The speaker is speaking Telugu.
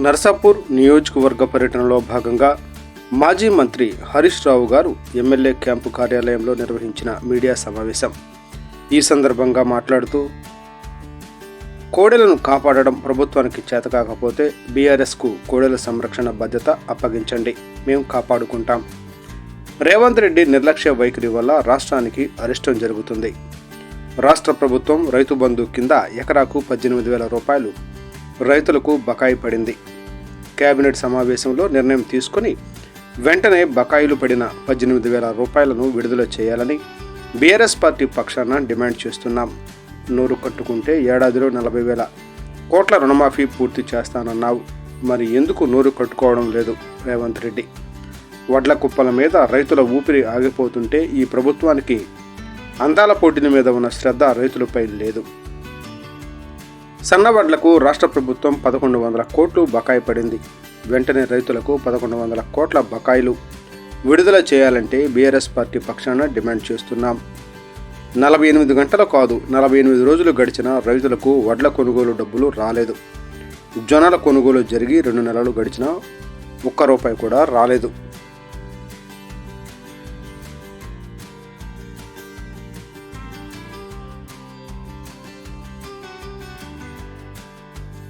నర్సాపూర్ నియోజకవర్గ పర్యటనలో భాగంగా మాజీ మంత్రి హరీష్ రావు గారు ఎమ్మెల్యే క్యాంపు కార్యాలయంలో నిర్వహించిన మీడియా సమావేశం. ఈ సందర్భంగా మాట్లాడుతూ, కోడెలను కాపాడడం ప్రభుత్వానికి చేతకాకపోతే బీఆర్ఎస్కు కోడెల సంరక్షణ బాధ్యత అప్పగించండి, మేము కాపాడుకుంటాం. రేవంత్ రెడ్డి నిర్లక్ష్య వైఖరి వల్ల రాష్ట్రానికి అరిష్టం జరుగుతుంది. రాష్ట్ర ప్రభుత్వం రైతు బంధు కింద ఎకరాకు 18,000 రూపాయలు రైతులకు బకాయి పడింది. కేబినెట్ సమావేశంలో నిర్ణయం తీసుకుని వెంటనే బకాయిలు పడిన 18,000 రూపాయలను విడుదల చేయాలని బీఆర్ఎస్ పార్టీ పక్షాన డిమాండ్ చేస్తున్నాం. నోరు కట్టుకుంటే ఏడాదిలో 40,000 కోట్ల రుణమాఫీ పూర్తి చేస్తానన్నావు, మరి ఎందుకు నోరు కట్టుకోవడం లేదు రేవంత్ రెడ్డి? వడ్ల కుప్పల మీద రైతుల ఊపిరి ఆగిపోతుంటే ఈ ప్రభుత్వానికి అందాల పోటీల మీద ఉన్న శ్రద్ధ రైతులపై లేదు. సన్నవడ్లకు రాష్ట్ర ప్రభుత్వం 1,100 కోట్లు బకాయి పడింది. వెంటనే రైతులకు 1,100 కోట్ల బకాయిలు విడుదల చేయాలంటే బీఆర్ఎస్ పార్టీ పక్షాన డిమాండ్ చేస్తున్నాం. 48 గంటలు కాదు, 48 రోజులు గడిచిన రైతులకు వడ్ల కొనుగోలు డబ్బులు రాలేదు. జొన్నల కొనుగోలు జరిగి 2 నెలలు గడిచినా ఒక్క రూపాయి కూడా రాలేదు.